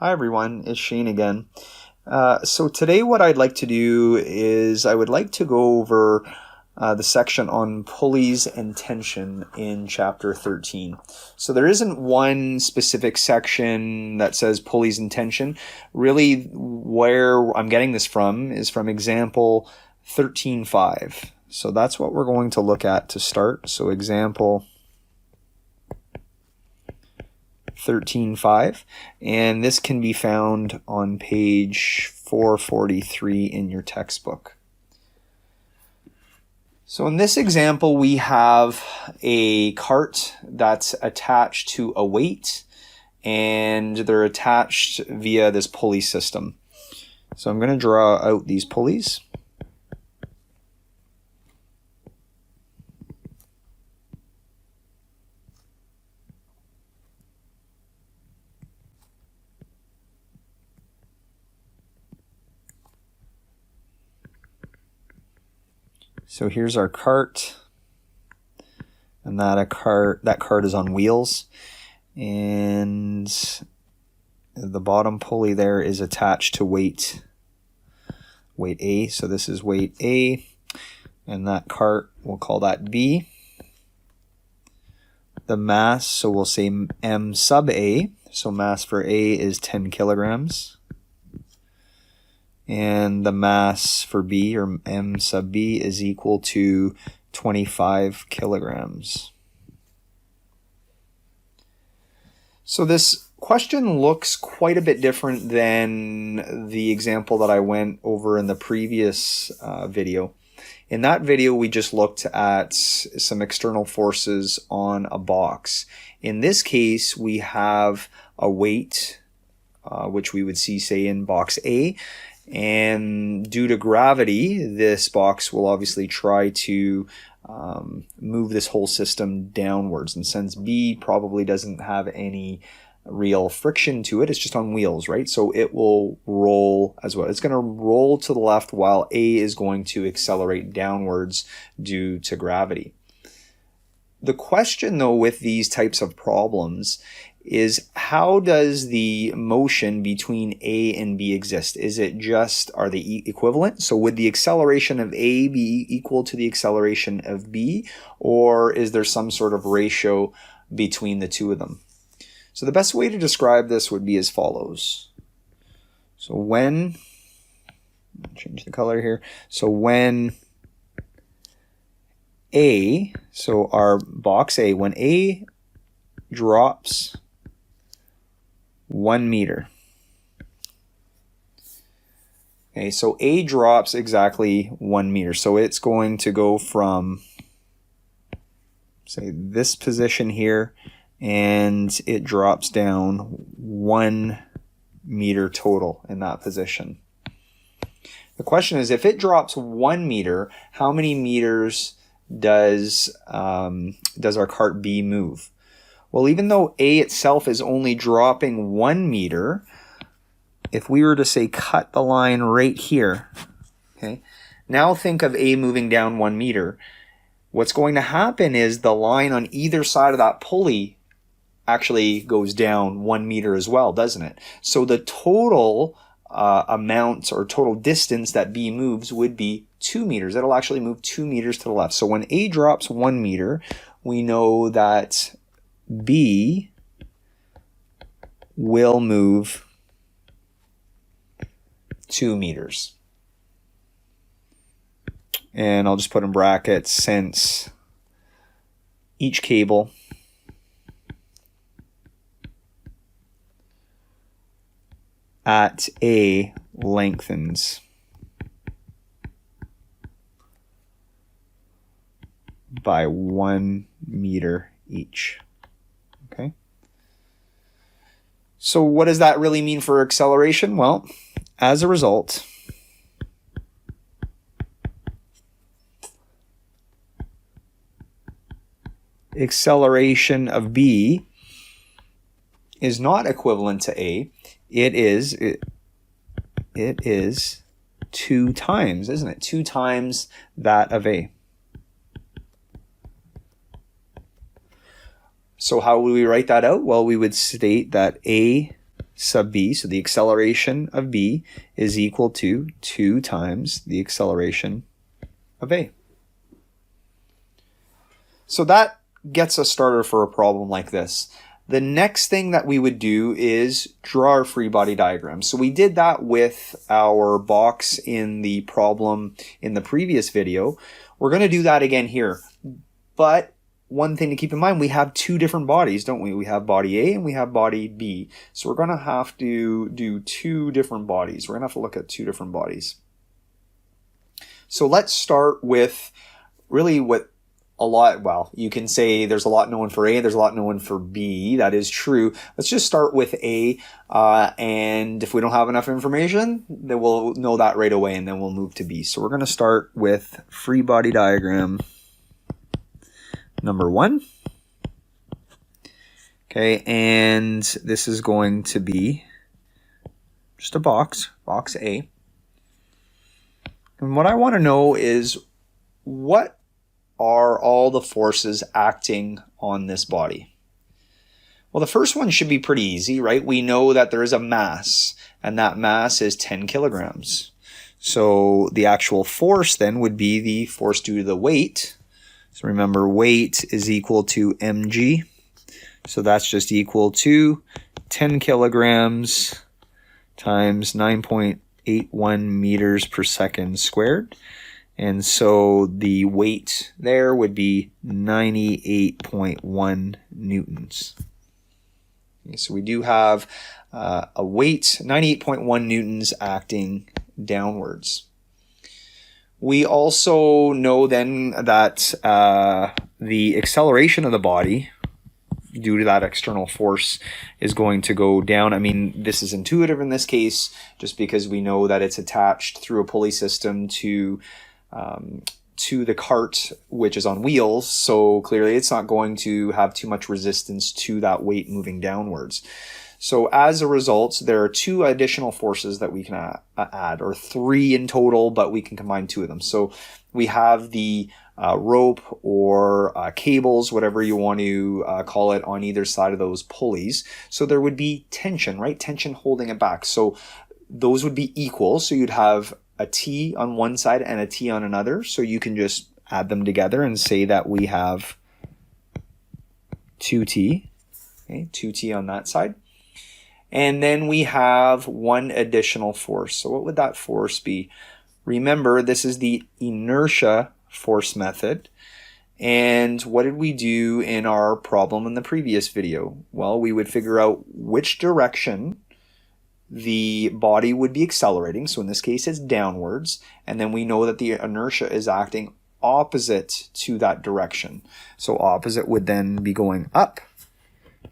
Hi everyone, it's Shane again. So today what I'd like to do is I would like to go over the section on pulleys and tension in chapter 13. So there isn't one specific section that says pulleys and tension. Really where I'm getting this from is from example 13.5. So that's what we're going to look at to start. So example 13.5, and this can be found on page 443 in your textbook. So in this example, we have a cart that's attached to a weight, and they're attached via this pulley system. So I'm going to draw out these pulleys. So here's our cart, and that cart is on wheels, and the bottom pulley there is attached to weight A. So this is weight A, and that cart, we'll call that B. The mass, so we'll say M sub A. So mass for A is 10 kilograms. And the mass for B, or M sub B, is equal to 25 kilograms. So this question looks quite a bit different than the example that I went over in the previous video. In that video, we just looked at some external forces on a box. In this case, we have a weight, which we would see, say, in box A. And due to gravity, this box will obviously try to move this whole system downwards. And since B probably doesn't have any real friction to it, it's just on wheels, right? So it will roll as well. It's going to roll to the left while A is going to accelerate downwards due to gravity. The question, though, with these types of problems is, how does the motion between A and B exist? Is it just, are they equivalent? So would the acceleration of A be equal to the acceleration of B, or is there some sort of ratio between the two of them? So the best way to describe this would be as follows. So when, change the color here. So when A, so our box A, when A drops 1 meter. Okay, so A drops exactly 1 meter. So it's going to go from, say, this position here, and it drops down 1 meter total in that position. The question is, if it drops 1 meter, how many meters does our cart B move? Well, even though A itself is only dropping 1 meter, if we were to say cut the line right here, okay, now think of A moving down 1 meter. What's going to happen is the line on either side of that pulley actually goes down 1 meter as well, doesn't it? So the total amount or total distance that B moves would be 2 meters. It'll actually move 2 meters to the left. So when A drops 1 meter, we know that B will move 2 meters. And I'll just put in brackets, since each cable at A lengthens by 1 meter each. Okay. So what does that really mean for acceleration? Well, as a result, acceleration of B is not equivalent to A. It is 2 times, isn't it? 2 times that of A. So how would we write that out? Well, we would state that A sub b, so the acceleration of b is equal to 2 times the acceleration of a. So that gets us started for a problem like this. The next thing that we would do is draw our free body diagram. So we did that with our box in the problem in the previous video. We're going to do that again here. But one thing to keep in mind, we have two different bodies, don't we? We have body A and we have body B. So we're going to have to do two different bodies. We're going to have to look at two different bodies. So let's start with really what well, you can say there's a lot known for A, there's a lot known for B. That is true. Let's just start with A, and if we don't have enough information, then we'll know that right away, and then we'll move to B. So we're going to start with free body diagram number 1. Okay, and this is going to be just a box A. And what I want to know is, what are all the forces acting on this body? Well, the first one should be pretty easy, right? We know that there is a mass, and that mass is 10 kilograms. So the actual force then would be the force due to the weight. So remember, weight is equal to mg. So that's just equal to 10 kilograms times 9.81 meters per second squared. And so the weight there would be 98.1 newtons. Okay, so we do have a weight, 98.1 newtons acting downwards. We also know then that the acceleration of the body due to that external force is going to go down. I mean, this is intuitive in this case, just because we know that it's attached through a pulley system to the cart, which is on wheels. So clearly it's not going to have too much resistance to that weight moving downwards. So as a result, there are two additional forces that we can add, or three in total, but we can combine two of them. So we have the rope or cables, whatever you want to call it, on either side of those pulleys. So there would be tension, right? Tension holding it back. So those would be equal. So you'd have a T on one side and a T on another. So you can just add them together and say that we have 2T, okay, 2T on that side. And then we have one additional force. So what would that force be? Remember, this is the inertia force method. And what did we do in our problem in the previous video? Well, we would figure out which direction the body would be accelerating. So in this case, it's downwards. And then we know that the inertia is acting opposite to that direction. So opposite would then be going up.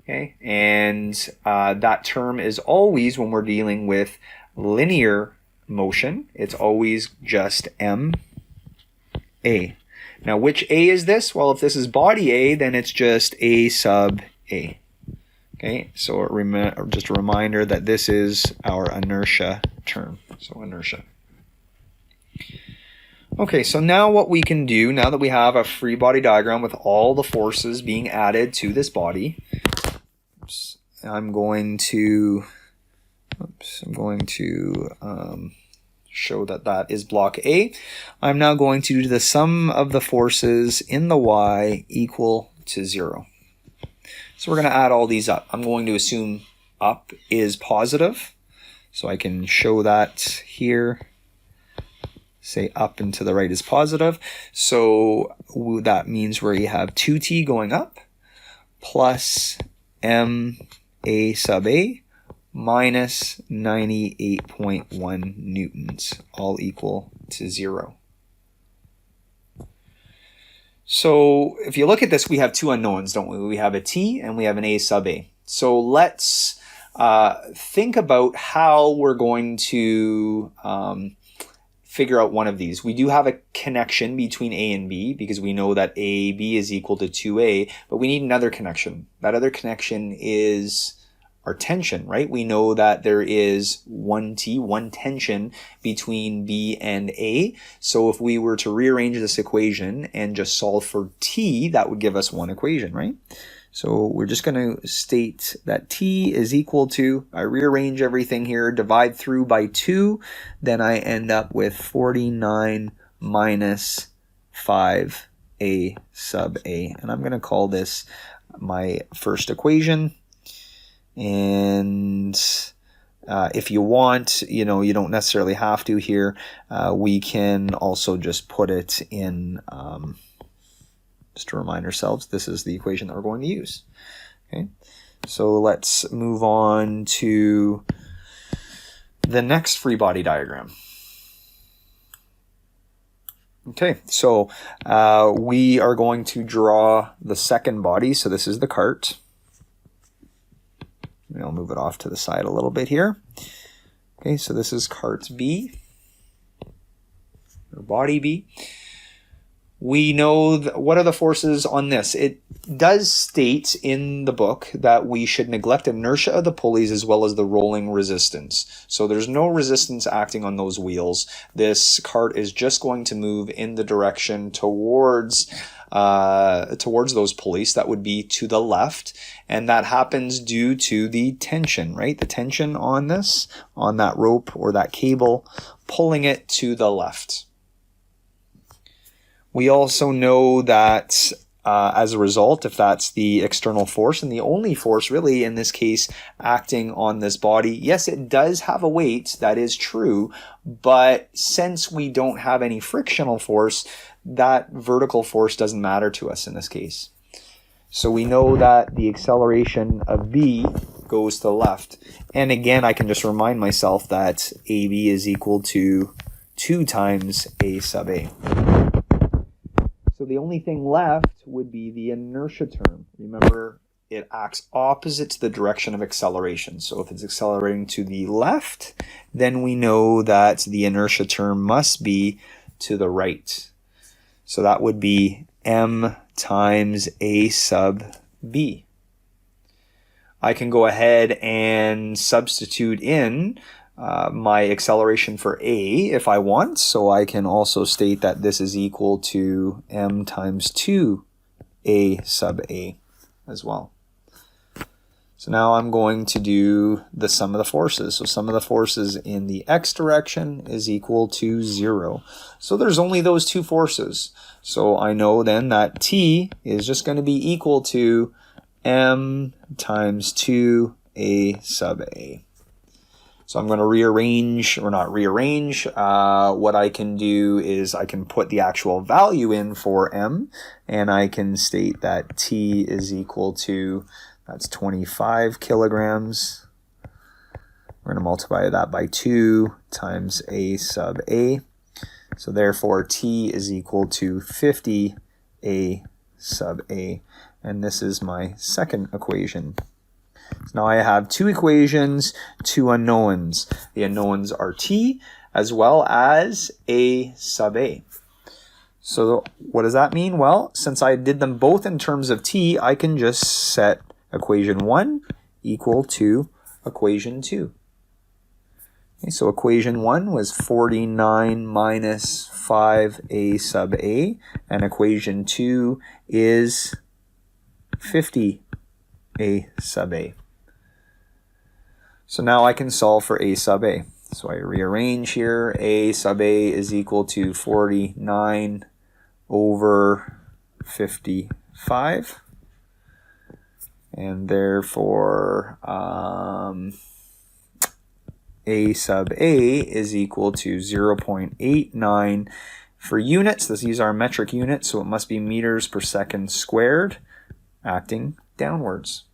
Okay, and that term is always, when we're dealing with linear motion, it's always just ma. Now, which a is this? Well, if this is body A, then it's just a sub a. Okay, so just a reminder that this is our inertia term. So inertia. Okay, so now what we can do, now that we have a free body diagram with all the forces being added to this body, I'm going to show that that is block A. I'm now going to do the sum of the forces in the y equal to 0. So we're going to add all these up. I'm going to assume up is positive, so I can show that here. Say up and to the right is positive. So that means where you have 2t going up plus ma sub a minus 98.1 newtons, all equal to 0. So if you look at this, we have two unknowns, don't we? We have a t and we have an a sub a. So let's think about how we're going to figure out one of these. We do have a connection between a and b because we know that ab is equal to 2a, but we need another connection. That other connection is our tension, right? We know that there is one tension between B and A. So if we were to rearrange this equation and just solve for T, that would give us one equation, right? So we're just going to state that t is equal to, I rearrange everything here, divide through by 2, then I end up with 49 minus 5a sub a. And I'm going to call this my first equation. And if you want, you don't necessarily have to here. We can also just put it in, just to remind ourselves, this is the equation that we're going to use. Okay, so let's move on to the next free body diagram. Okay, so we are going to draw the second body. So this is the cart. I'll move it off to the side a little bit here. Okay, so this is cart B, or body B. We know what are the forces on this. It does state in the book that we should neglect inertia of the pulleys as well as the rolling resistance. So there's no resistance acting on those wheels. This cart is just going to move in the direction towards those pulleys. That would be to the left, and that happens due to the tension, right? The tension on that rope or that cable, pulling it to the left. We also know that as a result, if that's the external force, and the only force really in this case acting on this body, yes, it does have a weight, that is true, but since we don't have any frictional force, that vertical force doesn't matter to us in this case. So we know that the acceleration of B goes to the left. And again, I can just remind myself that AB is equal to 2 times A sub A. So the only thing left would be the inertia term. Remember, it acts opposite to the direction of acceleration. So if it's accelerating to the left, then we know that the inertia term must be to the right. So that would be m times A sub B. I can go ahead and substitute in my acceleration for A if I want. So I can also state that this is equal to m times 2 A sub A as well. So now I'm going to do the sum of the forces. So sum of the forces in the x direction is equal to 0. So there's only those two forces. So I know then that T is just going to be equal to m times 2 A sub A. So I'm going to rearrange, or not rearrange, what I can do is I can put the actual value in for m, and I can state that T is equal to, that's 25 kilograms. We're going to multiply that by 2 times A sub A. So therefore T is equal to 50 A sub A. And this is my second equation. So now I have two equations, two unknowns. The unknowns are T as well as A sub A. So what does that mean? Well, since I did them both in terms of T, I can just set equation 1 equal to equation 2. Okay, so equation 1 was 49 minus 5A sub A, and equation 2 is 50A sub A. So now I can solve for A sub A. So I rearrange here. A sub A is equal to 49 over 55. And therefore, A sub A is equal to 0.89 for units. These are metric units, so it must be meters per second squared, acting downwards.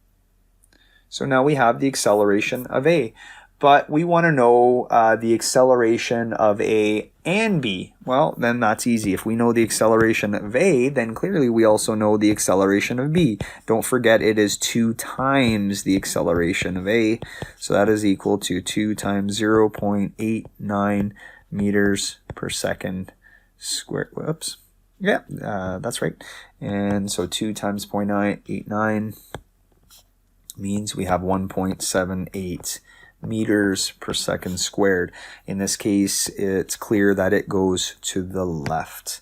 So now we have the acceleration of A, but we want to know the acceleration of A and B. Well, then that's easy. If we know the acceleration of A, then clearly we also know the acceleration of B. Don't forget it is 2 times the acceleration of A, so that is equal to 2 times 0.89 meters per second squared. Whoops. Yeah, that's right. And so 2 times 0.89 means we have 1.78 meters per second squared. In this case, it's clear that it goes to the left.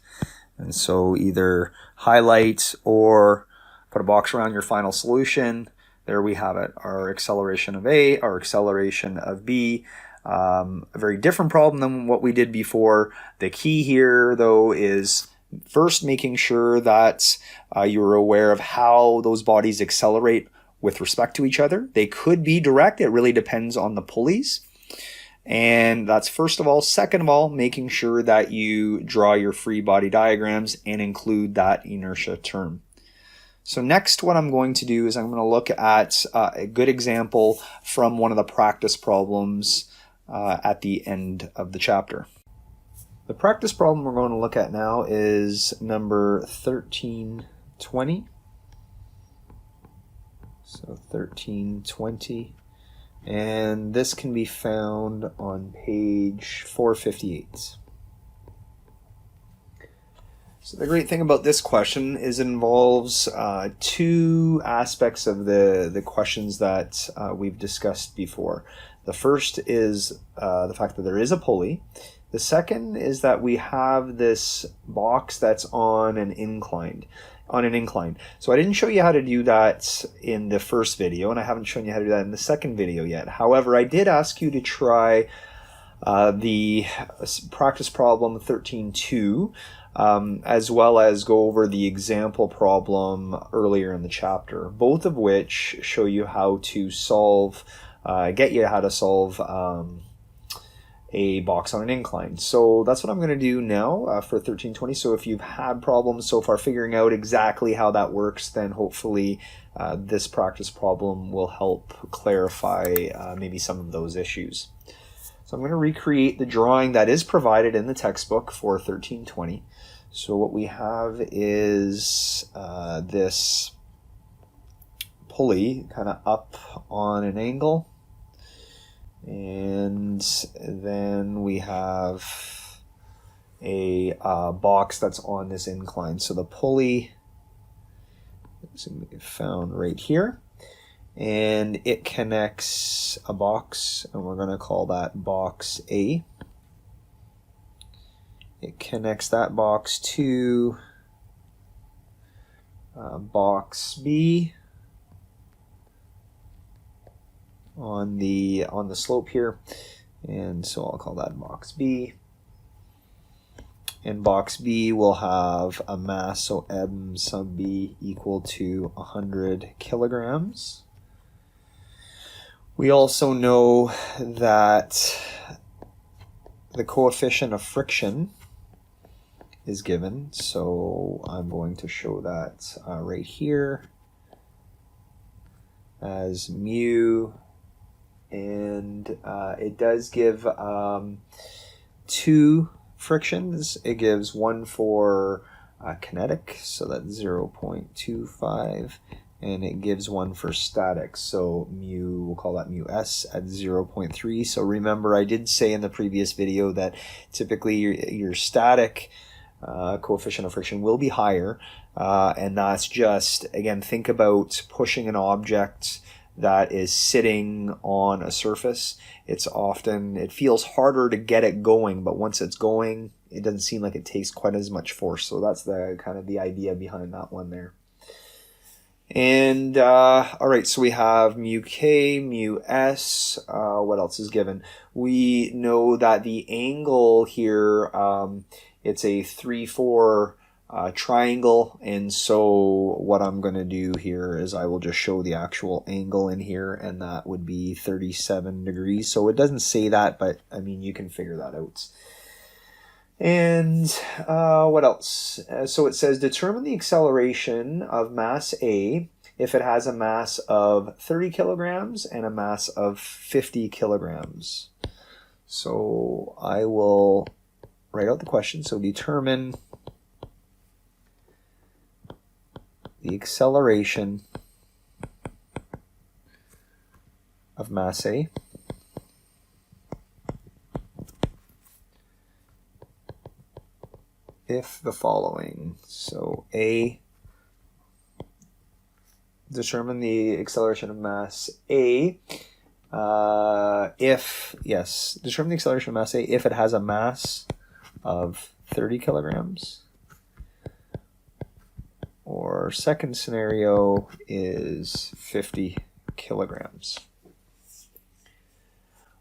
And so either highlight or Put a box around your final solution. There we have it, our acceleration of A, our acceleration of B. A very different problem than what we did before. The key here, though, is first making sure that you're aware of how those bodies accelerate with respect to each other. They could be direct. It really depends on the pulleys. And that's first of all. Second of all, making sure that you draw your free body diagrams and include that inertia term. So next, what I'm going to do is I'm going to look at a good example from one of the practice problems at the end of the chapter. The practice problem we're going to look at now is number 1320. So 1320. And this can be found on page 458. So the great thing about this question is it involves two aspects of the questions that we've discussed before. The first is the fact that there is a pulley. The second is that we have this box that's on an incline. So I didn't show you how to do that in the first video, and I haven't shown you how to do that in the second video yet. However, I did ask you to try the practice problem 13.2, as well as go over the example problem earlier in the chapter, both of which show you how to solve, get you how to solve a box on an incline. So that's what I'm going to do now for 1320. So if you've had problems so far figuring out exactly how that works, then hopefully this practice problem will help clarify maybe some of those issues. So I'm going to recreate the drawing that is provided in the textbook for 1320. So what we have is this pulley kind of up on an angle. And then we have a box that's on this incline. So the pulley is found right here, and it connects a box, and we're going to call that box A. It connects that box to box B on the slope here, and so I'll call that box B. And box B will have a mass, so M sub B equal to 100 kilograms. We also know that the coefficient of friction is given, so I'm going to show that right here as mu. And it does give two frictions. It gives one for kinetic, so that's 0.25, and it gives one for static, so mu, we'll call that mu s at 0.3. So remember, I did say in the previous video that typically your static coefficient of friction will be higher, and that's just, again, think about pushing an object that is sitting on a surface. It feels harder to get it going, but once it's going, it doesn't seem like it takes quite as much force. So that's the kind of the idea behind that one there. And all right, so we have mu k, mu s. What else is given? We know that the angle here, it's a 3-4 triangle, and so what I'm going to do here is I will just show the actual angle in here, and that would be 37 degrees. So it doesn't say that, but I mean, you can figure that out. And what else? So it says determine the acceleration of mass A if it has a mass of 30 kilograms and a mass of 50 kilograms. So I will write out the question. So determine the acceleration of mass A if the following. So A, determine the acceleration of mass A determine the acceleration of mass A if it has a mass of 30 kilograms or our second scenario is 50 kilograms.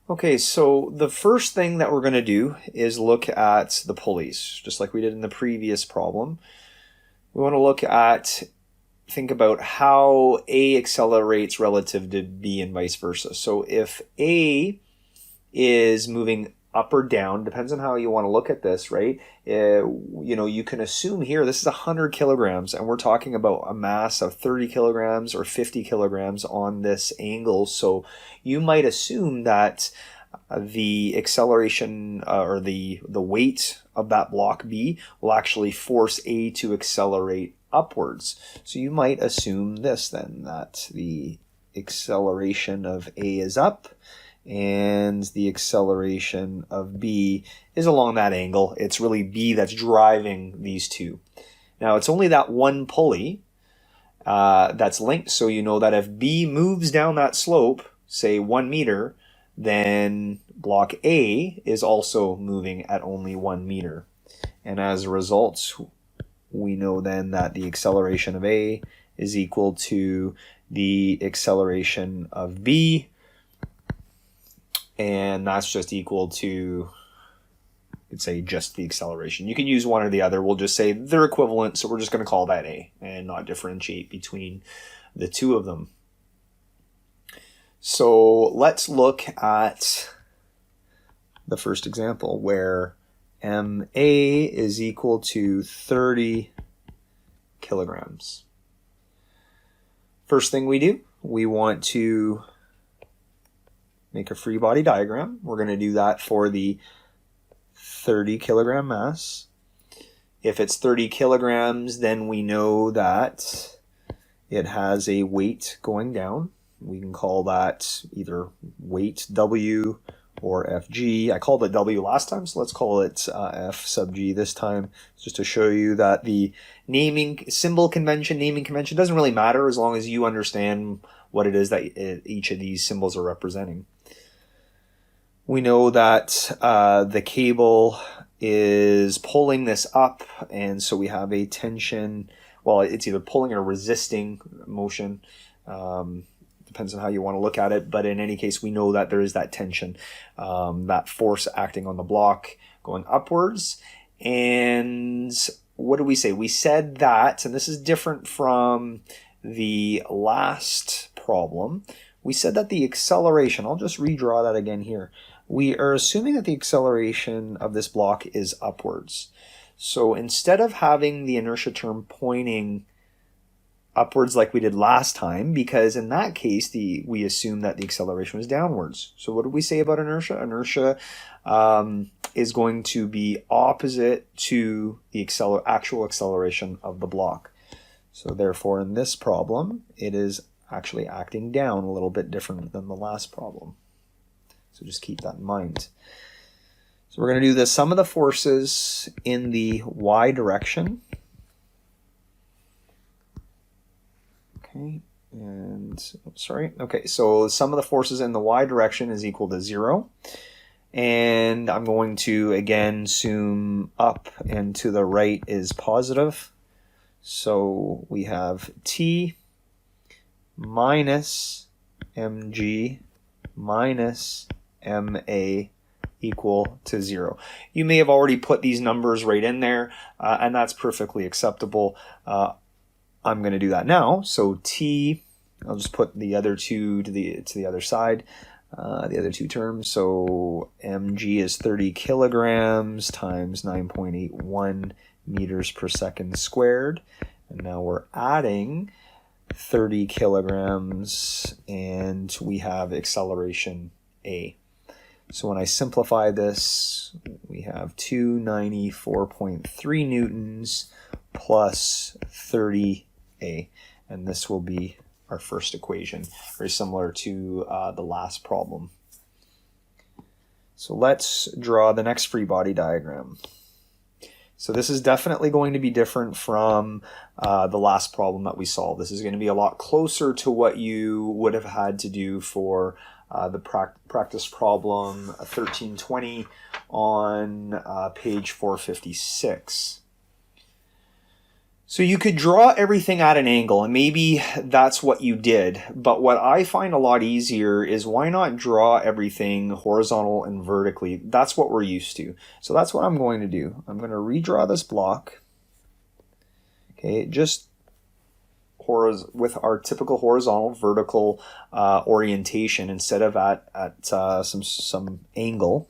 Okay, so the first thing that we're going to do is look at the pulleys, just like we did in the previous problem. We want to think about how A accelerates relative to B and vice versa. So if A is moving up or down, depends on how you want to look at this, right? You can assume here this is 100 kilograms and we're talking about a mass of 30 kilograms or 50 kilograms on this angle. So you might assume that the acceleration or the weight of that block B will actually force A to accelerate upwards. So you might assume this then, that the acceleration of A is up and the acceleration of B is along that angle. It's really B that's driving these two. Now it's only that one pulley that's linked, so you know that if B moves down that slope, say 1 meter, then block A is also moving at only 1 meter. And as a result, we know then that the acceleration of A is equal to the acceleration of B, and that's just equal to, you could say, just the acceleration. You can use one or the other. We'll just say they're equivalent, so we're just going to call that A and not differentiate between the two of them. So let's look at the first example where MA is equal to 30 kilograms. First thing we do, we want to make a free body diagram. We're going to do that for the 30 kilogram mass. If it's 30 kilograms, then we know that it has a weight going down. We can call that either weight W or FG. I called it W last time, so let's call it F sub G this time, just to show you that the naming convention doesn't really matter as long as you understand what it is that each of these symbols are representing. We know that the cable is pulling this up, and so we have a tension. Well, it's either pulling or resisting motion. Depends on how you want to look at it, but in any case, we know that there is that tension, that force acting on the block going upwards. And what did we say? We said that, and this is different from the last problem, we said that the acceleration, I'll just redraw that again here. We are assuming that the acceleration of this block is upwards. So instead of having the inertia term pointing upwards like we did last time, because in that case we assumed that the acceleration was downwards. So what did we say about inertia? Inertia is going to be opposite to the actual acceleration of the block. So therefore in this problem it is actually acting down a little bit different than the last problem. So just keep that in mind. So we're going to do the sum of the forces in the y direction. Okay, so the sum of the forces in the y direction is equal to 0. And I'm going to again zoom up and to the right is positive. So we have T minus mg minus ma equal to 0. You may have already put these numbers right in there, and that's perfectly acceptable. I'm going to do that now. So T, I'll just put the other two to the other side, the other two terms. So mg is 30 kilograms times 9.81 meters per second squared. And now we're adding 30 kilograms and we have acceleration A. So when I simplify this, we have 294.3 newtons plus 30A. And this will be our first equation, very similar to the last problem. So let's draw the next free body diagram. So this is definitely going to be different from the last problem that we solved. This is going to be a lot closer to what you would have had to do for the practice problem 1320 on page 456. So you could draw everything at an angle, and maybe that's what you did. But what I find a lot easier is why not draw everything horizontal and vertically? That's what we're used to. So that's what I'm going to do. I'm going to redraw this block. Okay, just with our typical horizontal vertical orientation instead of at some angle.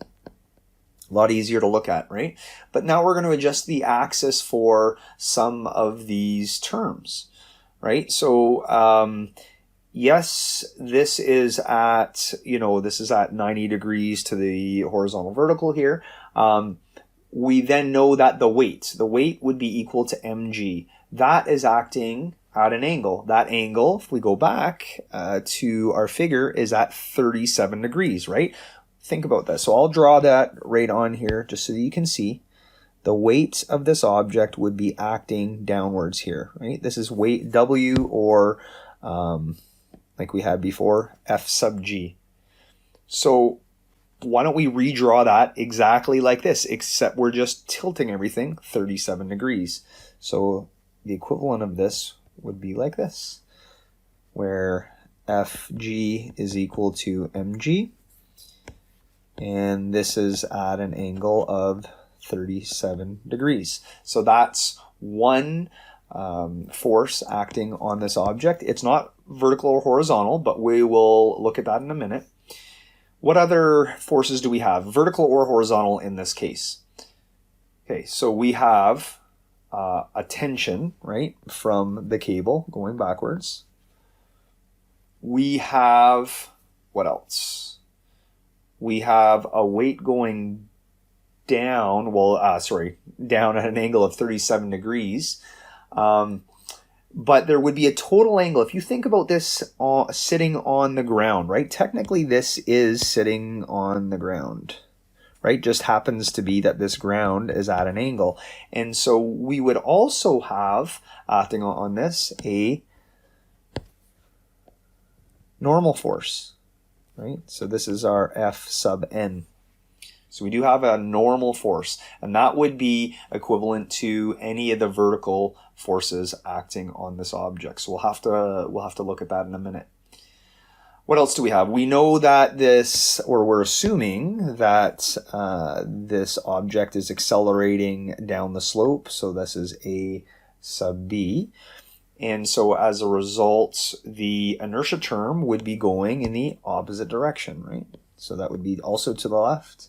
A lot easier to look at, right? But now we're going to adjust the axis for some of these terms, right? So yes, this is at, this is at 90 degrees to the horizontal vertical here. We then know that the weight would be equal to mg. That is acting at an angle. That angle, if we go back to our figure, is at 37 degrees, right? Think about this. So I'll draw that right on here just so that you can see. The weight of this object would be acting downwards here, right? This is weight W, or like we had before, F sub G. So why don't we redraw that exactly like this, except we're just tilting everything 37 degrees. So the equivalent of this would be like this, where FG is equal to mg. And this is at an angle of 37 degrees. So that's one force acting on this object. It's not vertical or horizontal, but we will look at that in a minute. What other forces do we have, vertical or horizontal in this case? Okay, so we have a tension, right, from the cable going backwards. We have, what else? We have a weight going down, down at an angle of 37 degrees. But there would be a total angle. If you think about this sitting on the ground, right? Technically, this is sitting on the ground, right? Just happens to be that this ground is at an angle. And so we would also have, acting on this, a normal force. Right? So this is our F sub n. So we do have a normal force, and that would be equivalent to any of the vertical forces acting on this object. So we'll have to look at that in a minute. What else do we have? We know that we're assuming that this object is accelerating down the slope. So this is A sub B. And so as a result, the inertia term would be going in the opposite direction, right? So that would be also to the left,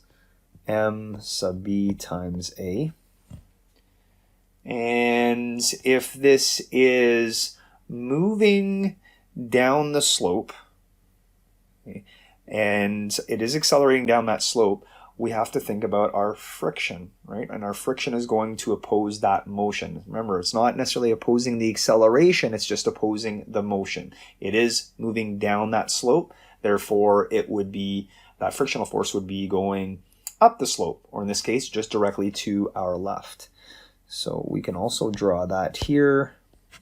m sub b times a. And if this is moving down the slope, okay, and it is accelerating down that slope, we have to think about our friction, right? And our friction is going to oppose that motion. Remember, it's not necessarily opposing the acceleration, it's just opposing the motion. It is moving down that slope, therefore it would be, that frictional force would be going up the slope, or in this case, just directly to our left. So we can also draw that here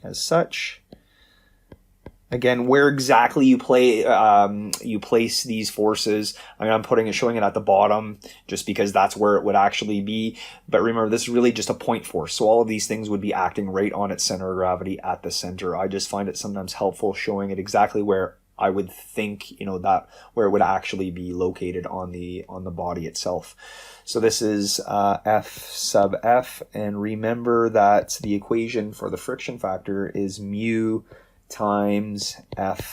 as such. Again, where exactly you place these forces, I mean, I'm showing it at the bottom just because that's where it would actually be. But remember, this is really just a point force. So all of these things would be acting right on its center of gravity at the center. I just find it sometimes helpful showing it exactly where I would think, that where it would actually be located on the body itself. So this is F sub F, and remember that the equation for the friction factor is mu times Fn.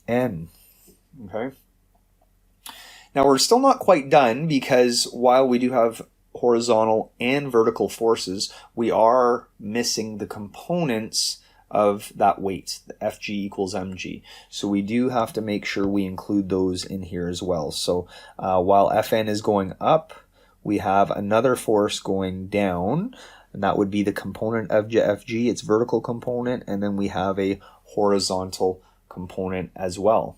Okay. Now we're still not quite done, because while we do have horizontal and vertical forces, we are missing the components of that weight, the Fg equals mg. So we do have to make sure we include those in here as well. So while Fn is going up, we have another force going down, and that would be the component of Fg, its vertical component, and then we have a horizontal component as well.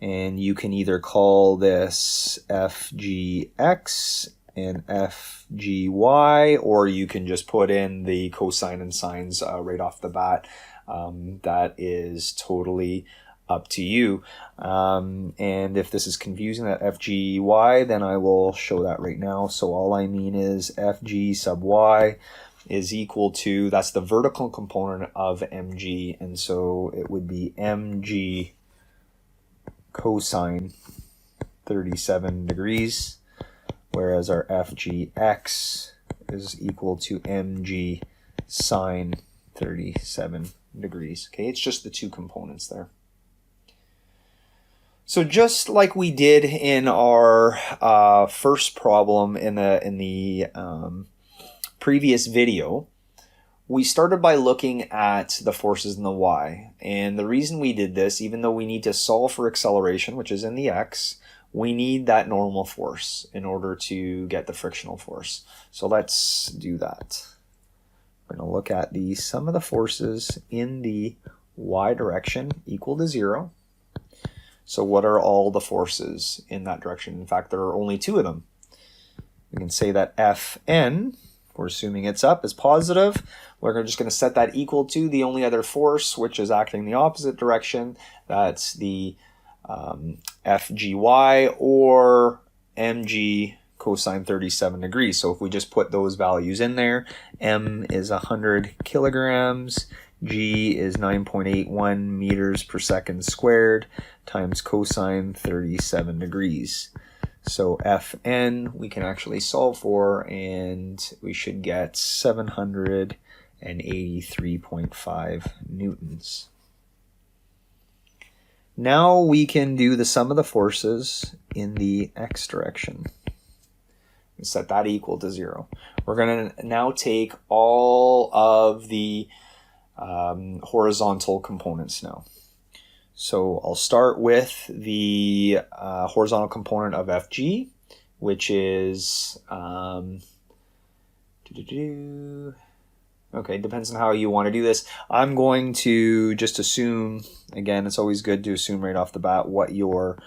And you can either call this Fgx and Fgy, or you can just put in the cosine and sines right off the bat. That is totally up to you. And if this is confusing, that Fgy, then I will show that right now. So all I mean is Fg sub y is equal to, that's the vertical component of mg, and so it would be mg cosine 37 degrees, whereas our fgx is equal to mg sine 37 degrees. Okay, it's just the two components there. So just like we did in our first problem in the previous video, we started by looking at the forces in the y. And the reason we did this, even though we need to solve for acceleration, which is in the x, we need that normal force in order to get the frictional force. So let's do that. We're going to look at the sum of the forces in the y direction equal to 0. So what are all the forces in that direction? In fact, there are only two of them. We can say that Fn, we're assuming it's up, is positive. We're just going to set that equal to the only other force, which is acting in the opposite direction. That's the Fgy, or mg cosine 37 degrees. So if we just put those values in there, m is 100 kilograms, g is 9.81 meters per second squared, times cosine 37 degrees. So Fn we can actually solve for, and we should get 783.5 newtons. Now we can do the sum of the forces in the x direction. We set that equal to 0. We're going to now take all of the horizontal components now. So I'll start with the horizontal component of Fg, which is, okay, depends on how you want to do this. I'm going to just assume, again, it's always good to assume right off the bat what your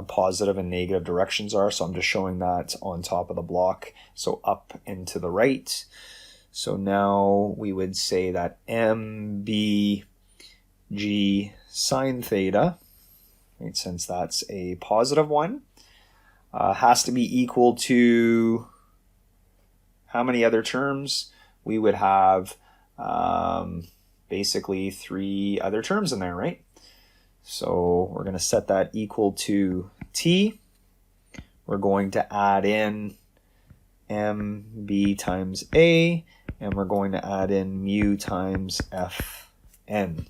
positive and negative directions are. So I'm just showing that on top of the block, so up and to the right. So now we would say that mbg sine theta, right, since that's a positive one, has to be equal to how many other terms? We would have basically 3 other terms in there, right? So we're going to set that equal to t. We're going to add in mb times a, and we're going to add in mu times fn.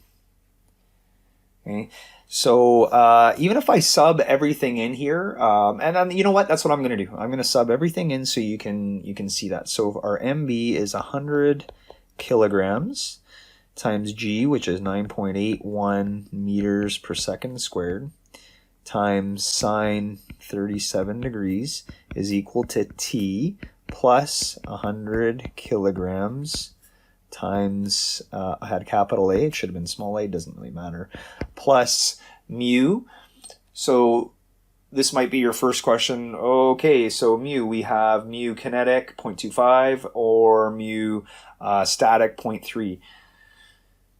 Okay, so even if I sub everything in here, and then, you know what? That's what I'm going to do. I'm going to sub everything in so you can see that. So our MB is 100 kilograms times G, which is 9.81 meters per second squared, times sine 37 degrees is equal to T plus 100 kilograms times, I had capital A, it should have been small a, doesn't really matter, plus mu. So this might be your first question. Okay, so mu, we have mu kinetic 0.25 or mu static 0.3.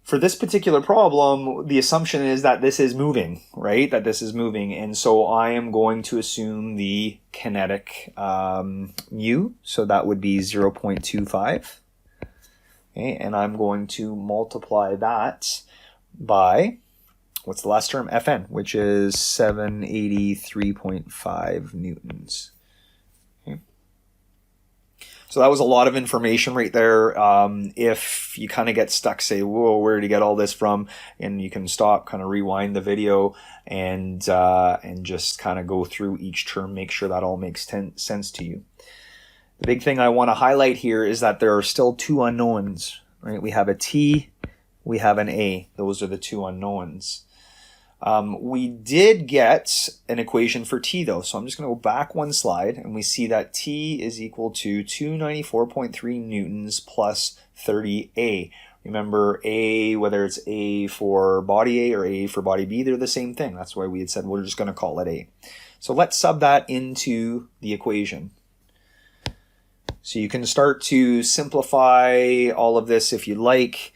For this particular problem, the assumption is that this is moving, right? That this is moving. And so I am going to assume the kinetic mu. So that would be 0.25. Okay, and I'm going to multiply that by, what's the last term? Fn, which is 783.5 newtons. Okay. So that was a lot of information right there. If you kind of get stuck, say, whoa, where did you get all this from? And you can stop, kind of rewind the video, and just kind of go through each term, make sure that all makes sense to you. The big thing I want to highlight here is that there are still 2 unknowns, right? We have a T, we have an A. Those are the 2 unknowns. We did get an equation for T though, so I'm just going to go back one slide, and we see that T is equal to 294.3 newtons plus 30A. Remember, A, whether it's A for body A or A for body B, they're the same thing. That's why we had said we're just going to call it A. So let's sub that into the equation. So you can start to simplify all of this if you like,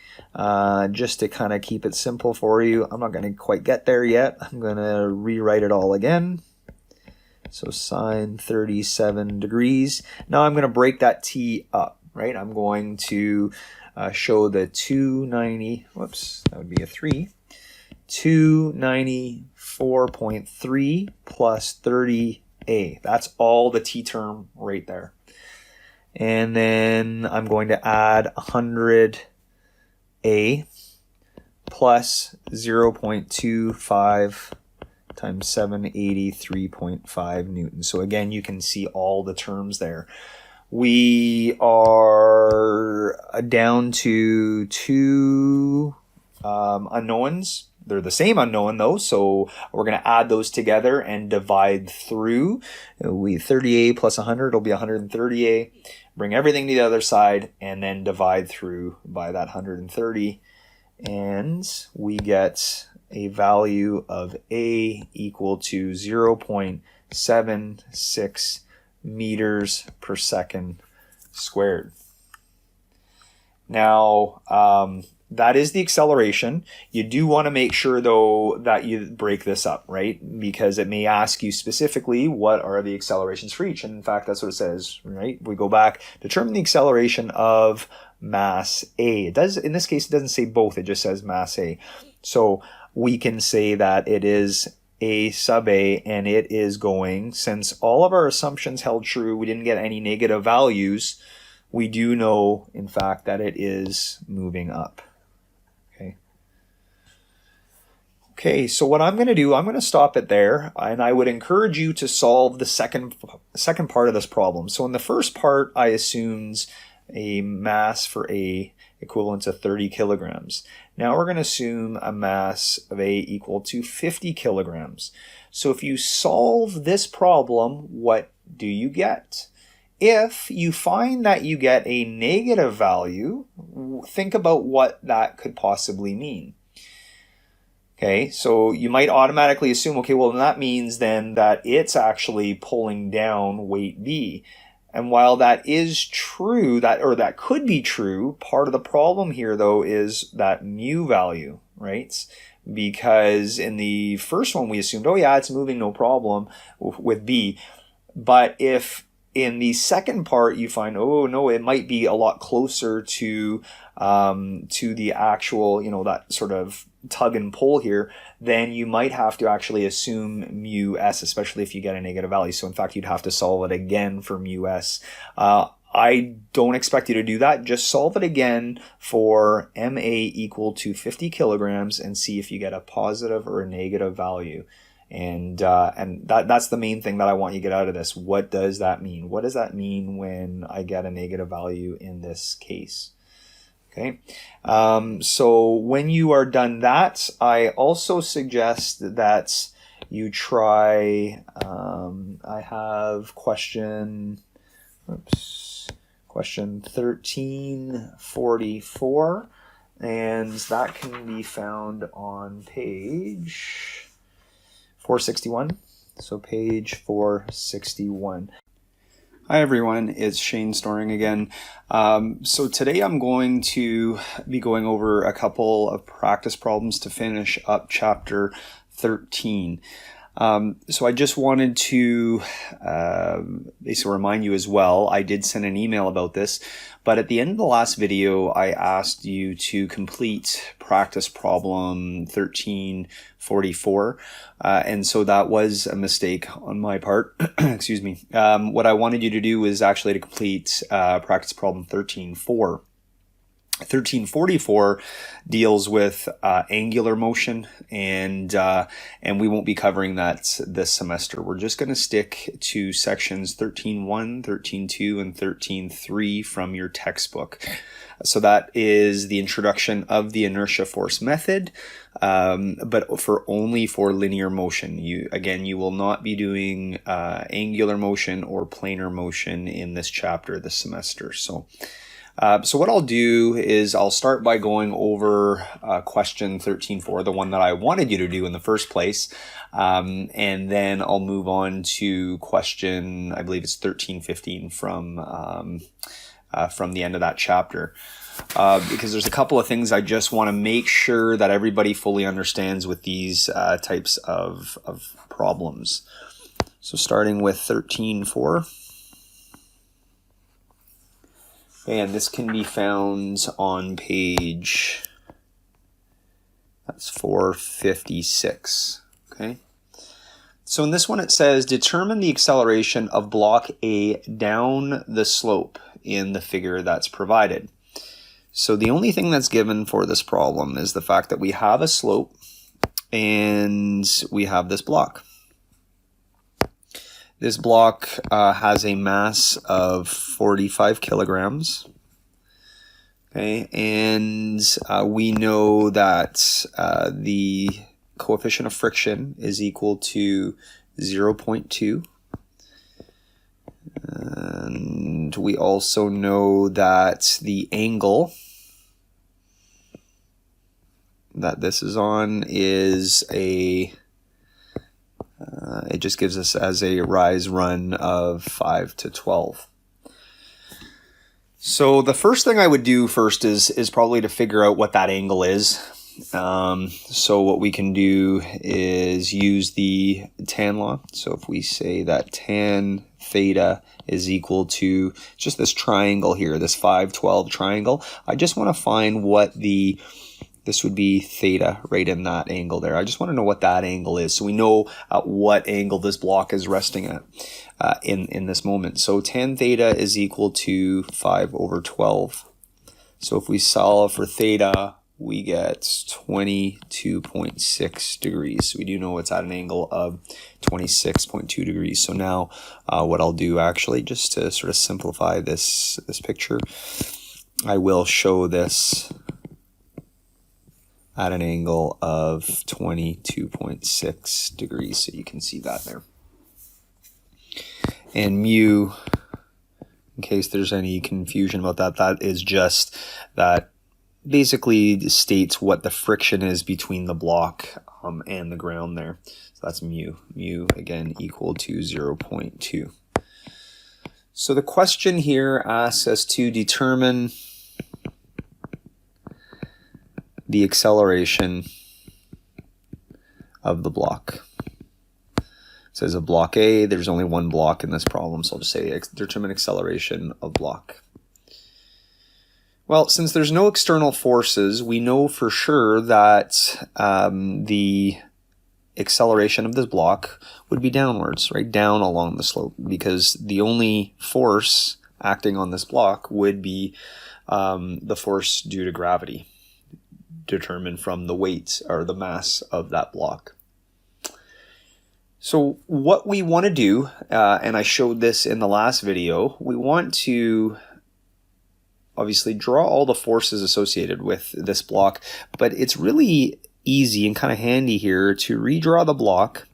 just to kind of keep it simple for you. I'm not going to quite get there yet. I'm going to rewrite it all again. So sine 37 degrees. Now I'm going to break that T up. right? I'm going to show the 290, whoops, that would be a 3, 294.3 plus 30a. That's all the t term right there. And then I'm going to add 100a plus 0.25 times 783.5 newtons. So again, you can see all the terms there. We are down to two unknowns. They're the same unknown though, so we're going to add those together and divide through. It'll be 30a plus 100 will be 130a. Bring everything to the other side and then divide through by that 130. And we get a value of a equal to 0.76 meters per second squared. Now, that is the acceleration. You do want to make sure, though, that you break this up, right? Because it may ask you specifically what are the accelerations for each. And in fact, that's what it says, right? We go back, determine the acceleration of mass A. It does, in this case, it doesn't say both. It just says mass A. So we can say that it is A sub A, and it is going, since all of our assumptions held true, we didn't get any negative values, we do know, in fact, that it is moving up. Okay, so what I'm going to do, I'm going to stop it there, and I would encourage you to solve the second part of this problem. So in the first part, I assumed a mass for A equivalent to 30 kilograms. Now we're going to assume a mass of A equal to 50 kilograms. So if you solve this problem, what do you get? If you find that you get a negative value, think about what that could possibly mean. Okay, so you might automatically assume, okay, well, that means then that it's actually pulling down weight B. And while that is true, that could be true, part of the problem here, though, is that mu value, right? Because in the first one, we assumed, oh, yeah, it's moving, no problem with B. But if in the second part you find, oh, no, it might be a lot closer to the actual, that sort of tug and pull here, then you might have to actually assume mu s, especially if you get a negative value. So in fact, you'd have to solve it again for mu s. I don't expect you to do that. Just solve it again for ma equal to 50 kilograms and see if you get a positive or a negative value. And that's the main thing that I want you to get out of this. What does that mean? What does that mean when I get a negative value in this case? Okay, so when you are done that, I also suggest that you try, I have question 1344, and that can be found on page 461, so page 461. Hi everyone, it's Shane Storing again. So today I'm going to be going over a couple of practice problems to finish up chapter 13. So I just wanted to basically remind you as well, I did send an email about this, but at the end of the last video, I asked you to complete practice problem 1344. And so that was a mistake on my part. Excuse me. What I wanted you to do is actually to complete practice problem 13.4. 1344 deals with angular motion, and we won't be covering that this semester. We're just going to stick to sections 13.1, 13.2, and 13.3 from your textbook. So that is the introduction of the inertia force method, but only for linear motion. You will not be doing angular motion or planar motion in this chapter this semester. So what I'll do is I'll start by going over question 13.4, the one that I wanted you to do in the first place, and then I'll move on to question, I believe it's 13.15 from the end of that chapter. Because there's a couple of things I just want to make sure that everybody fully understands with these types of problems. So starting with 13.4. And this can be found on page, that's 456, okay? So in this one it says, determine the acceleration of block A down the slope in the figure that's provided. So the only thing that's given for this problem is the fact that we have a slope and we have this block. This block has a mass of 45 kilograms. Okay, and we know that the coefficient of friction is equal to 0.2. And we also know that the angle that this is on is it just gives us as a rise run of 5 to 12. So the first thing I would do first is probably to figure out what that angle is. So what we can do is use the tan law. So if we say that tan theta is equal to just this triangle here, this 5, 12 triangle, I just want to find what this would be theta right in that angle there. I just want to know what that angle is, so we know at what angle this block is resting at in this moment. So tan theta is equal to 5 over 12. So if we solve for theta, we get 22.6 degrees. So we do know it's at an angle of 26.2 degrees. So now what I'll do actually, just to sort of simplify this picture, I will show this at an angle of 22.6 degrees. So you can see that there. And mu, in case there's any confusion about that, that is just that basically states what the friction is between the block and the ground there. So that's mu. Mu, again, equal to 0.2. So the question here asks us to determine the acceleration of the block. It says a block A, there's only one block in this problem, so I'll just say determine acceleration of block. Well, since there's no external forces, we know for sure that the acceleration of this block would be downwards, right, down along the slope, because the only force acting on this block would be the force due to gravity, determined from the weight or the mass of that block. So what we want to do, and I showed this in the last video, we want to obviously draw all the forces associated with this block, but it's really easy and kind of handy here to redraw the block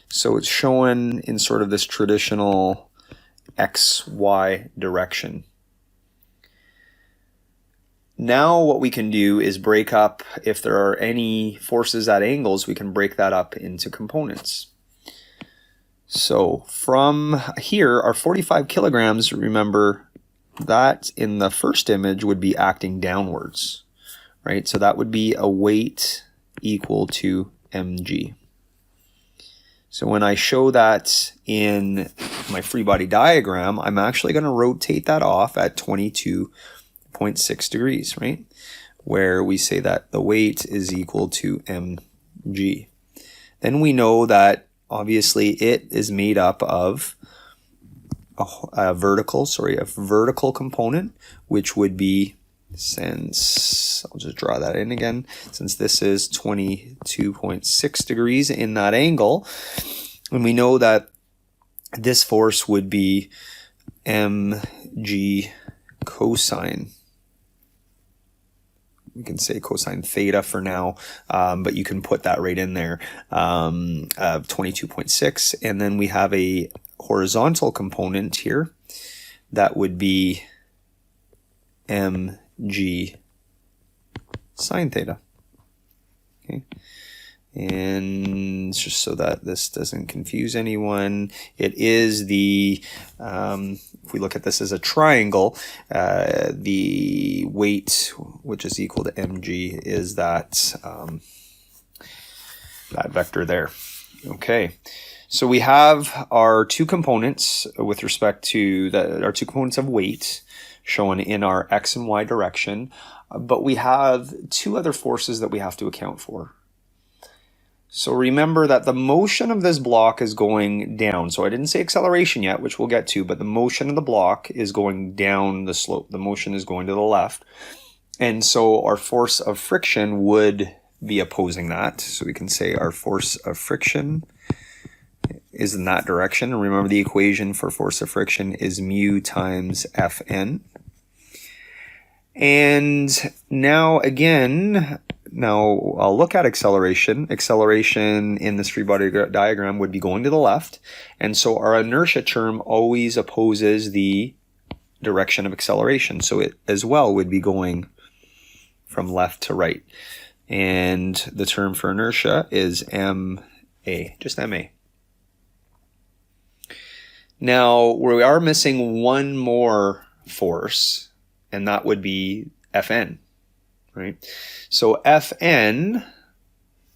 so it's shown in sort of this traditional XY direction. Now what we can do is break up, if there are any forces at angles, we can break that up into components. So from here, our 45 kilograms, remember, that in the first image would be acting downwards, right? So that would be a weight equal to mg. So when I show that in my free body diagram, I'm actually going to rotate that off at 22.6 degrees, right? Where we say that the weight is equal to mg. Then we know that obviously it is made up of a vertical component, which would be, since I'll just draw that in again, since this is 22.6 degrees in that angle, and we know that this force would be mg cosine. We can say cosine theta for now, but you can put that right in there, of 22.6, and then we have a horizontal component here that would be mg sine theta. Okay, and just so that this doesn't confuse anyone, it is the if we look at this as a triangle, the weight, which is equal to mg, is that that vector there. Okay. So we have our two components with respect to our two components of weight shown in our X and Y direction, but we have two other forces that we have to account for. So remember that the motion of this block is going down. So I didn't say acceleration yet, which we'll get to, but the motion of the block is going down the slope. The motion is going to the left. And so our force of friction would be opposing that. So we can say our force of friction is in that direction. And remember, the equation for force of friction is mu times Fn. And now again, I'll look at acceleration. Acceleration in this free body diagram would be going to the left. And so our inertia term always opposes the direction of acceleration. So it as well would be going from left to right. And the term for inertia is ma, just ma. Now, we are missing one more force, and that would be Fn. Right? So Fn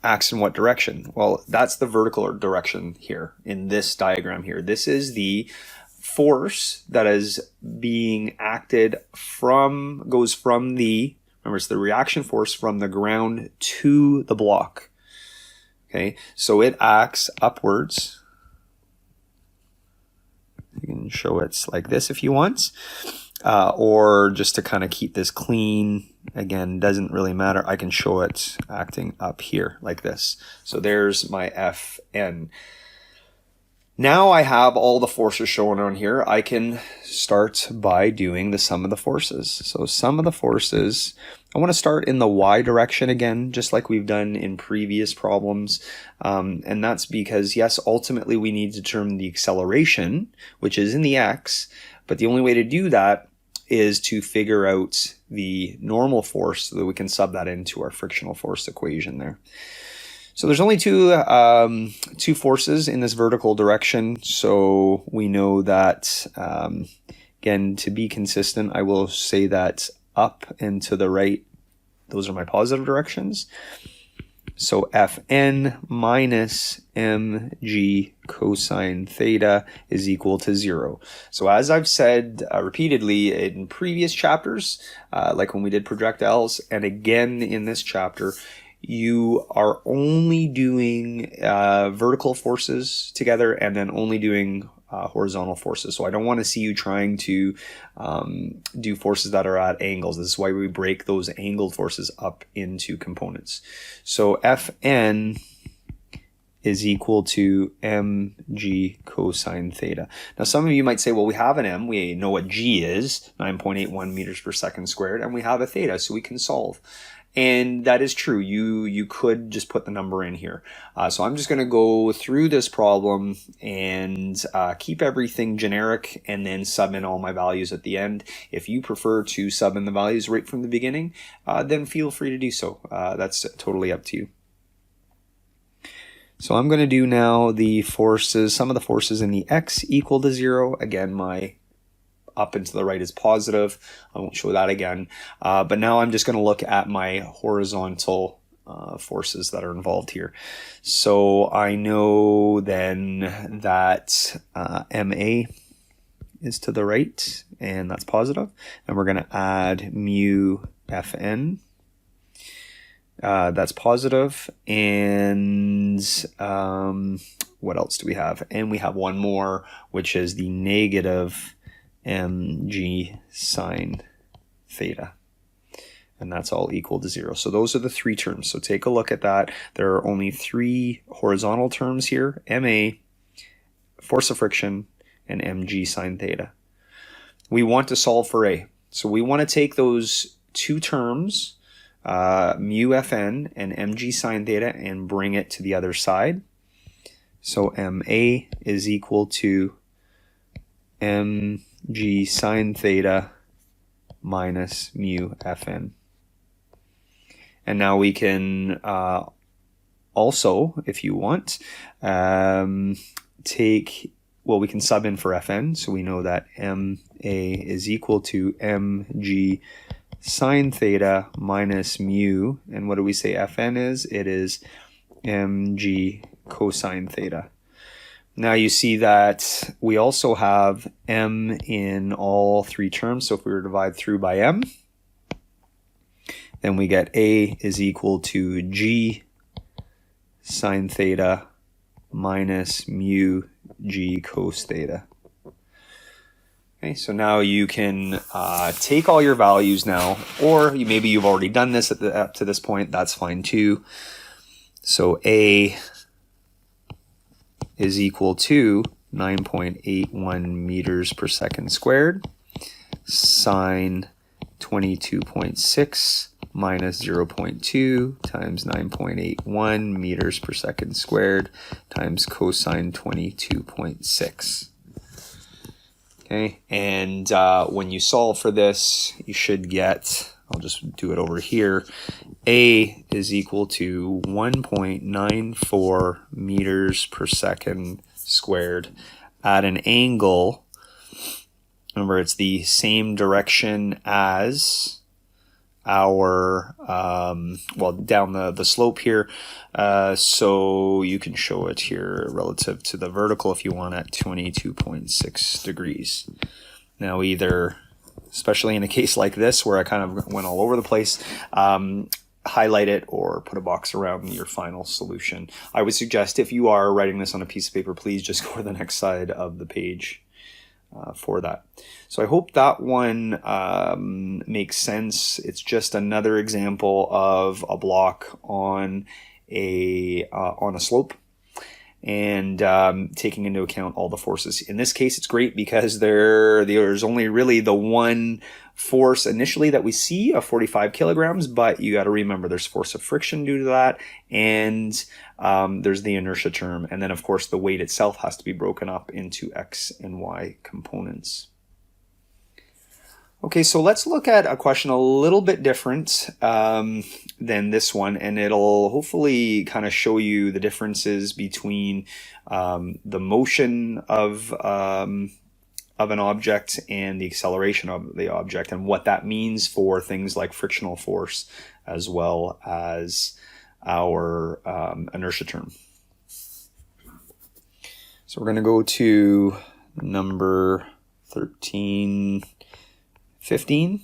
acts in what direction? Well, that's the vertical direction here in this diagram here. This is the force that is being acted from, goes from the, remember, it's the reaction force from the ground to the block. Okay, so it acts upwards. You can show it like this if you want, or just to kind of keep this clean. Again, doesn't really matter. I can show it acting up here like this. So there's my Fn. Now I have all the forces shown on here. I can start by doing the sum of the forces. So sum of the forces, I want to start in the y direction again, just like we've done in previous problems. And that's because, yes, ultimately we need to determine the acceleration, which is in the x, but the only way to do that is to figure out the normal force so that we can sub that into our frictional force equation there. So there's only two forces in this vertical direction. So we know that, again, to be consistent, I will say that up and to the right, those are my positive directions. So Fn minus mg cosine theta is equal to 0. So as I've said repeatedly in previous chapters, like when we did projectiles, and again in this chapter, you are only doing vertical forces together and then only doing horizontal forces. So I don't want to see you trying to do forces that are at angles. This is why we break those angled forces up into components. So Fn is equal to mg cosine theta. Now some of you might say, well, we have an m, we know what g is, 9.81 meters per second squared, and we have a theta, so we can solve. And that is true. You could just put the number in here. So I'm just going to go through this problem and keep everything generic and then sub in all my values at the end. If you prefer to sub in the values right from the beginning, then feel free to do so. That's totally up to you. So I'm going to do now the forces, some of the forces in the x equal to 0. Again, my up and to the right is positive. I won't show that again. But now I'm just going to look at my horizontal forces that are involved here. So I know then that MA is to the right, and that's positive. And we're going to add mu Fn. That's positive. And what else do we have? And we have one more, which is the negative mg sine theta, and that's all equal to 0. So those are the three terms. So take a look at that. There are only three horizontal terms here: ma, force of friction, and mg sine theta. We want to solve for a. So we want to take those two terms, mu Fn and mg sine theta, and bring it to the other side. So ma is equal to mg sine theta minus mu Fn. And now we can also, if you want, take, well, we can sub in for Fn. So we know that ma is equal to mg sine theta minus mu. And what do we say Fn is? It is mg cosine theta. Now you see that we also have m in all three terms. So if we were to divide through by m, then we get A is equal to G sine theta minus mu G cos theta. Okay, so now you can take all your values now, or maybe you've already done this up to this point, that's fine too. So A is equal to 9.81 meters per second squared, sine 22.6 minus 0.2 times 9.81 meters per second squared times cosine 22.6. Okay, and when you solve for this, you should get, I'll just do it over here, A is equal to 1.94 meters per second squared at an angle. Remember, it's the same direction as our, well, down the slope here. So you can show it here relative to the vertical if you want at 22.6 degrees. Now either, especially in a case like this where I kind of went all over the place, highlight it or put a box around your final solution. I would suggest if you are writing this on a piece of paper, please just go to the next side of the page for that. So I hope that one makes sense. It's just another example of a block on a slope, and taking into account all the forces. In this case, it's great because there's only really the one force initially that we see of 45 kilograms, but you got to remember there's force of friction due to that, and there's the inertia term, and then of course the weight itself has to be broken up into x and y components. Okay, so let's look at a question a little bit different than this one, and it'll hopefully kind of show you the differences between the motion of an object and the acceleration of the object, and what that means for things like frictional force as well as our inertia term. So we're going to go to number 1315,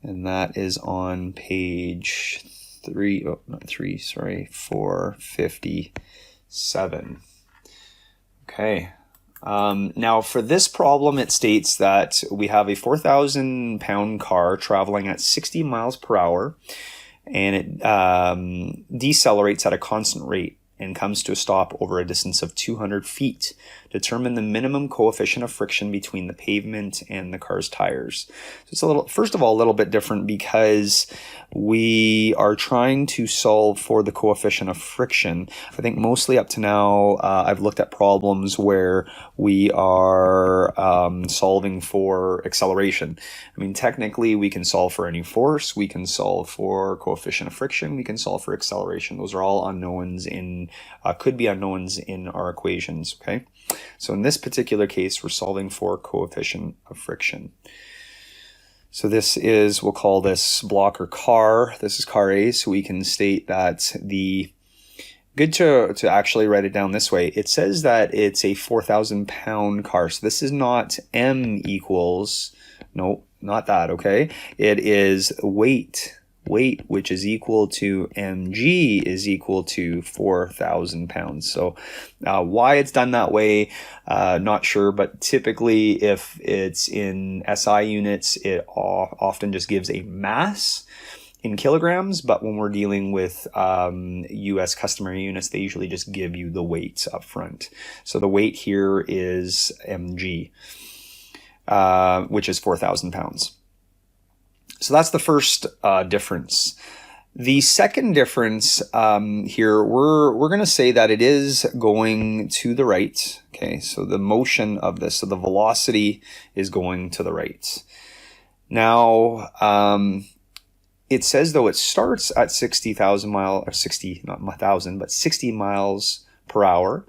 and that is on page 457. Okay. Now for this problem, it states that we have a 4,000 pound car traveling at 60 miles per hour, and it decelerates at a constant rate and comes to a stop over a distance of 200 feet. Determine the minimum coefficient of friction between the pavement and the car's tires. So it's first of all, a little bit different because we are trying to solve for the coefficient of friction. I think mostly up to now, I've looked at problems where we are solving for acceleration. I mean, technically we can solve for any force, we can solve for coefficient of friction, we can solve for acceleration. Those are all unknowns could be unknowns in our equations, okay? So in this particular case, we're solving for coefficient of friction. So this is, we'll call this block or car. This is car A, so we can state that good to actually write it down this way. It says that it's a 4,000 pound car. So this is not M equals, no, not that, okay? It is weight, which is equal to mg is equal to 4,000 pounds. So why it's done that way, not sure, but typically if it's in SI units, it often just gives a mass in kilograms, but when we're dealing with US customary units, they usually just give you the weight up front. So the weight here is mg, which is 4,000 pounds. So that's the first difference. The second difference here, we're going to say that it is going to the right. Okay, so the motion of this, so the velocity is going to the right. Now, it says though it starts at 60,000 miles, or 60, not 1,000, but 60 miles per hour,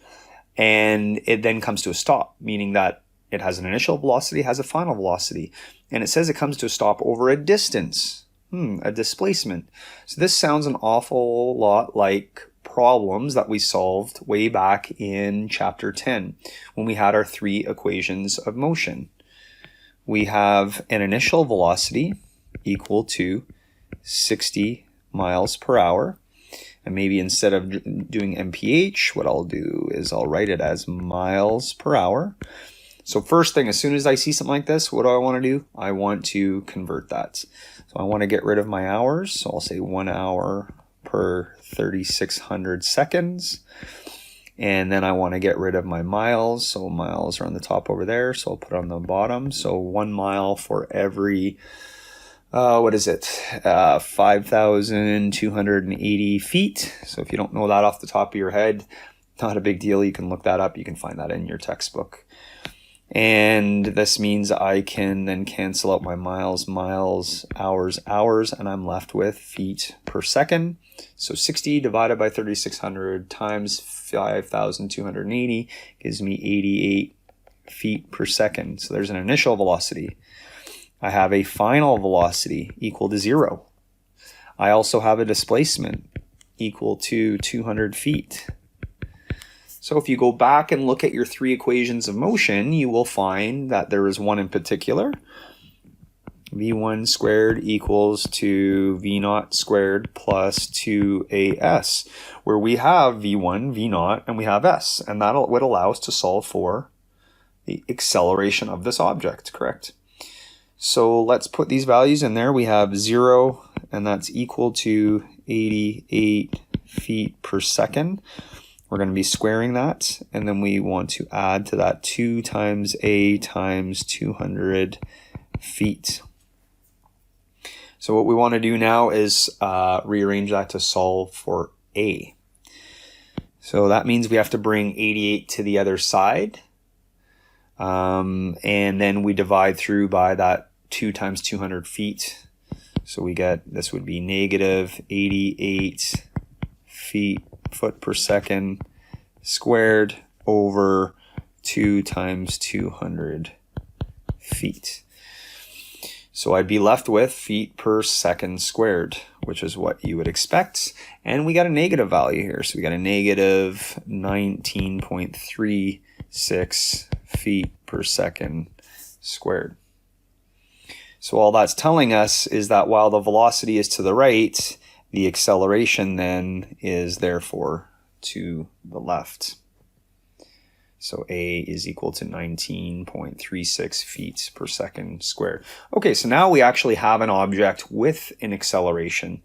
and it then comes to a stop, meaning that it has an initial velocity, has a final velocity. And it says it comes to a stop over a distance, a displacement. So this sounds an awful lot like problems that we solved way back in chapter 10 when we had our 3 equations of motion. We have an initial velocity equal to 60 miles per hour. And maybe instead of doing mph, what I'll do is I'll write it as miles per hour. So first thing, as soon as I see something like this, what do I want to do? I want to convert that. So I want to get rid of my hours. So I'll say 1 hour per 3,600 seconds. And then I want to get rid of my miles. So miles are on the top over there. So I'll put it on the bottom. So 1 mile for every 5,280 feet. So if you don't know that off the top of your head, not a big deal. You can look that up. You can find that in your textbook. And this means I can then cancel out my miles, hours, and I'm left with feet per second. So 60 divided by 3,600 times 5,280 gives me 88 feet per second. So there's an initial velocity. I have a final velocity equal to 0. I also have a displacement equal to 200 feet. So if you go back and look at your 3 equations of motion, you will find that there is one in particular. V1 squared equals to V0 squared plus 2AS, where we have V1, V0, and we have S. And that would allow us to solve for the acceleration of this object, correct? So let's put these values in there. We have 0, and that's equal to 88 feet per second. We're going to be squaring that, and then we want to add to that 2 times A times 200 feet. So what we want to do now is rearrange that to solve for A. So that means we have to bring 88 to the other side, and then we divide through by that 2 times 200 feet. So we get, this would be negative 88 foot per second squared over 2 times 200 feet. So I'd be left with feet per second squared, which is what you would expect. And we got a negative value here. So we got a negative 19.36 feet per second squared. So all that's telling us is that while the velocity is to the right, the acceleration then is therefore to the left. So A is equal to 19.36 feet per second squared. Okay, so now we actually have an object with an acceleration.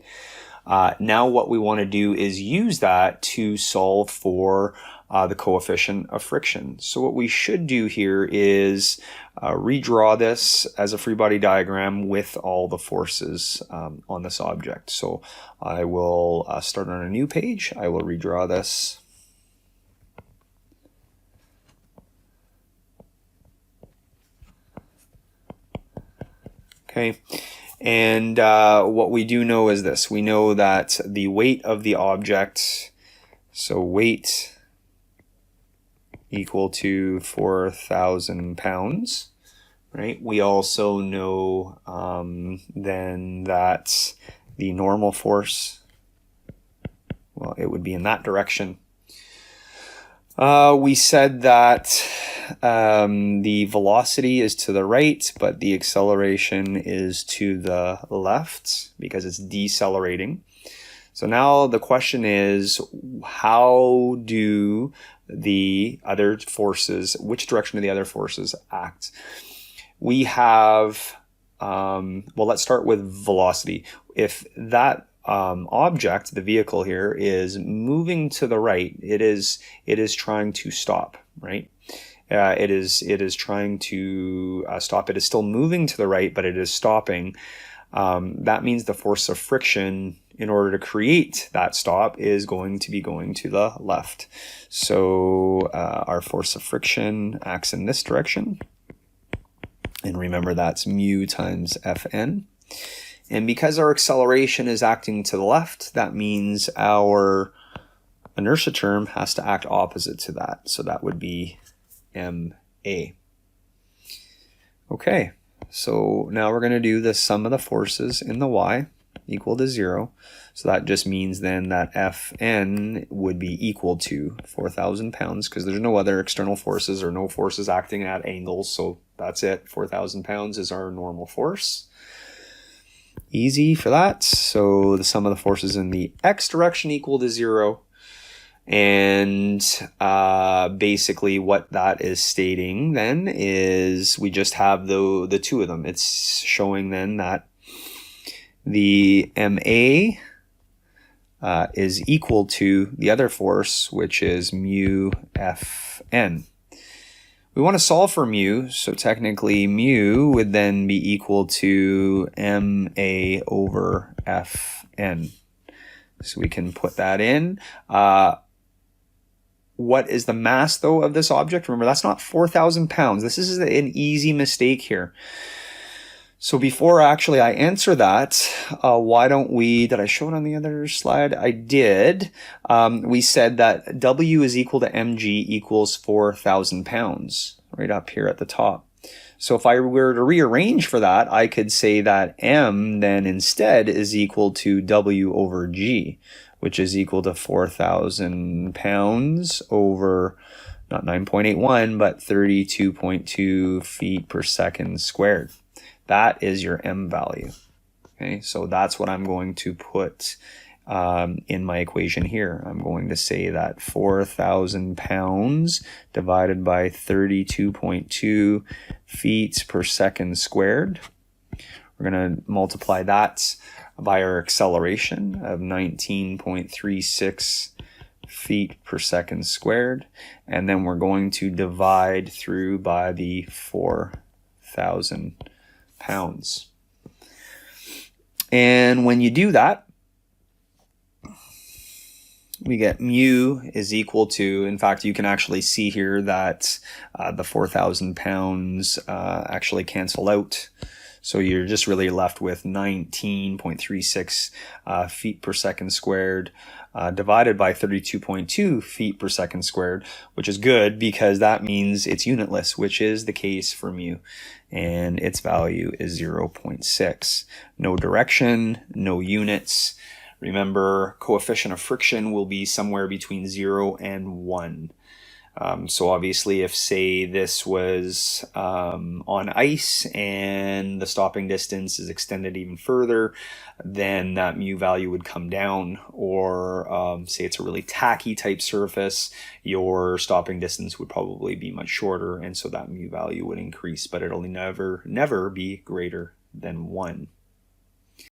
Now what we want to do is use that to solve for the coefficient of friction. So what we should do here is redraw this as a free body diagram with all the forces on this object. So I will start on a new page. I will redraw this. Okay, and what we do know is this. We know that the weight of the object, so weight equal to 4,000 pounds, right? We also know then that the normal force, well, it would be in that direction. We said that the velocity is to the right, but the acceleration is to the left because it's decelerating. So now the question is, how do the other forces, which direction do the other forces act? We have, well, let's start with velocity. If that object, the vehicle here, is moving to the right, it is trying to stop, right? It is trying to stop. It is still moving to the right, but it is stopping. That means the force of friction, in order to create that stop, is going to be going to the left. So our force of friction acts in this direction. And remember, that's mu times Fn. And because our acceleration is acting to the left, that means our inertia term has to act opposite to that. So that would be ma. Okay, so now we're going to do the sum of the forces in the y. equal to 0. So that just means then that Fn would be equal to 4,000 pounds because there's no other external forces or no forces acting at angles. So that's it. 4,000 pounds is our normal force. Easy for that. So the sum of the forces in the x direction equal to 0. And basically what that is stating then is we just have the two of them. It's showing then that the MA is equal to the other force, which is mu Fn. We want to solve for mu, so technically mu would then be equal to MA over Fn. So we can put that in. What is the mass, though, of this object? Remember, that's not 4,000 pounds. This is an easy mistake here. So before actually I answer that, why don't we, did I show it on the other slide? I did. We said that W is equal to mg equals 4,000 pounds, right up here at the top. So if I were to rearrange for that, I could say that m then instead is equal to W over g, which is equal to 4,000 pounds over not 9.81, but 32.2 feet per second squared. That is your m value. Okay, so that's what I'm going to put in my equation here. I'm going to say that 4,000 pounds divided by 32.2 feet per second squared. We're going to multiply that by our acceleration of 19.36 feet per second squared. And then we're going to divide through by the 4,000 pounds. And when you do that, we get mu is equal to, in fact, you can actually see here that the 4,000 pounds actually cancel out. So you're just really left with 19.36 feet per second squared divided by 32.2 feet per second squared, which is good because that means it's unitless, which is the case for mu. And its value is 0.6. No direction, no units. Remember, coefficient of friction will be somewhere between 0 and 1. So obviously if, say, this was on ice and the stopping distance is extended even further, then that mu value would come down. Or say it's a really tacky type surface, your stopping distance would probably be much shorter, and so that mu value would increase, but it'll never be greater than 1.